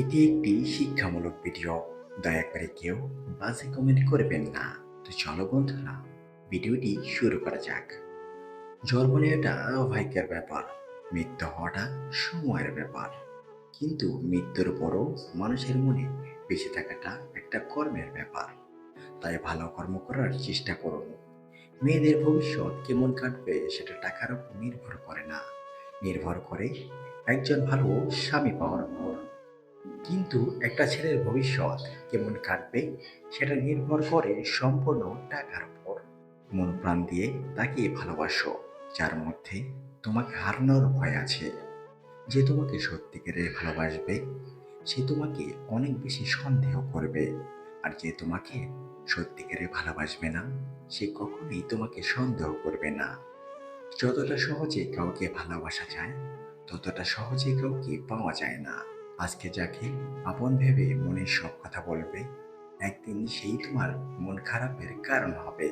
এটি একটি শিক্ষামূলক ভিডিও। দয়া করে কেউ বাজে কমেন্ট করবেন না। তো চলো বন্ধুরা, ভিডিওটি শুরু করা যাক। জন্ম নেওয়াটা ভাগ্যের ব্যাপার, মৃত্যু হওয়াটা সময়ের ব্যাপার। কিন্তু মৃত্যুর পরও মানুষের মনে বেঁচে থাকাটা একটা কর্মের ব্যাপার। তাই ভালো কর্ম করার চেষ্টা করুন। মেয়েদের ভবিষ্যৎ কেমন কাটবে সেটা টাকার উপর নির্ভর করে না, নির্ভর করে একজন ভালো স্বামী পাওয়ার উপর। কিন্তু একটা ছেলের ভবিষ্যৎ কেমন কাটবে সেটা নির্ভর করে সম্পূর্ণ টাকার উপর। মন প্রাণ দিয়ে তাকে ভালোবাসো, যার মধ্যে তোমাকে হারানোর ভয় আছে। যে তোমাকে সত্যিকারের ভালোবাসবে সে তোমাকে অনেক বেশি সন্দেহ করবে। আর যে তোমাকে সত্যিকারে ভালোবাসবে না সে কখনোই তোমাকে সন্দেহ করবে না। যতটা সহজে কাউকে ভালোবাসা যায় ততটা সহজে কাউকে পাওয়া যায় না। আজকে যাকে আপন ভেবে মনের সব কথা বলবে, একদিন সেই তোমার মন খারাপের কারণ হবে।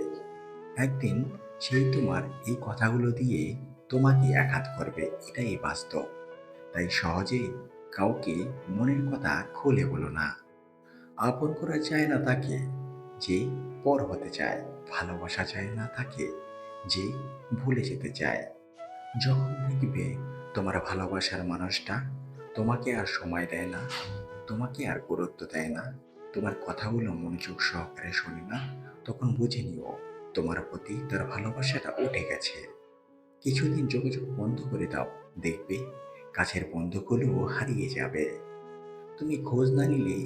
একদিন সেই তোমার এই কথাগুলো দিয়ে তোমাকে আঘাত করবে, এটাই বাস্তব। তাই সহজে কাউকে মনের কথা খুলে বলো না। আপন করা যায় না তাকে যে পর হতে চায়, ভালোবাসা যায় না তাকে যে ভুলে যেতে চায়। যখন দেখবে তোমার ভালোবাসার মানুষটা তোমাকে আর সময় দেয় না, তোমাকে আর গুরুত্ব দেয় না, তোমার কথাগুলো মনোযোগ সহকারে শোনে না, তখন বুঝে নিও তোমার প্রতি তার ভালোবাসাটা উঠে গেছে। কিছুদিন যোগাযোগ বন্ধ করে দাও, দেখবে কাছের বন্ধুগুলোও হারিয়ে যাবে। তুমি খোঁজ না নিলে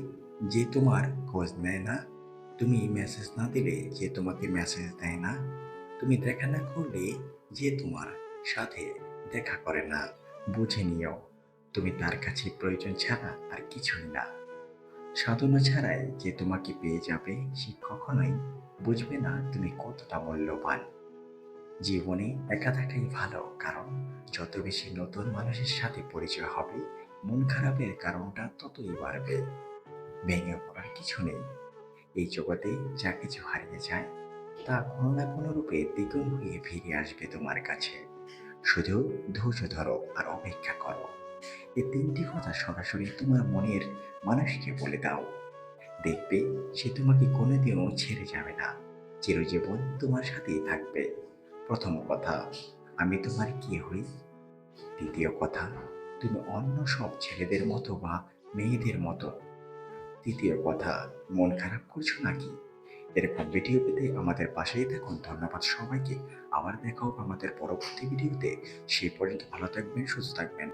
যে তোমার খোঁজ নেয় না, তুমি মেসেজ না দিলে যে তোমাকে মেসেজ দেয় না, তুমি দেখা না করলে যে তোমার সাথে দেখা করে না, বুঝে নিও তুমি তার কাছে প্রয়োজন ছাড়া আর কিছুই না। সাধনা ছাড়াই যে তোমাকে পেয়ে যাবে সে কখনোই বুঝবে না তুমি কতটা মূল্যবান। জীবনে একা থাকাই ভালো, কারণ যত বেশি নতুন মানুষের সাথে পরিচয় হবে মন খারাপের কারণটা ততই বাড়বে। ভেঙে পড়ার কিছু নেই। এই জগতে যা কিছু হারিয়ে যায় তা কোনো না কোনো রূপে দ্বিগুণ হয়ে ফিরে আসবে তোমার কাছে। শুধু ধৈর্য ধরো আর অপেক্ষা করো। এই তিনটি কথা সরাসরি তোমার মনের মানুষকে বলে দাও, দেখবে সে তোমাকে কোনোদিনও ছেড়ে যাবে না, চিরজীবন তোমার সাথেই থাকবে। প্রথম কথা, আমি তোমার কি হই। দ্বিতীয় কথা, তুমি অন্য সব ছেলেদের মতো বা মেয়েদের মতো। তৃতীয় কথা, মন খারাপ করছো নাকি। এরকম ভিডিও পেতে আমাদের পাশেই থাকুন। ধন্যবাদ সবাইকে। আবার দেখা হবে আমাদের পরবর্তী ভিডিওতে। সেই পর্যন্ত ভালো থাকবেন, সুস্থ থাকবেন।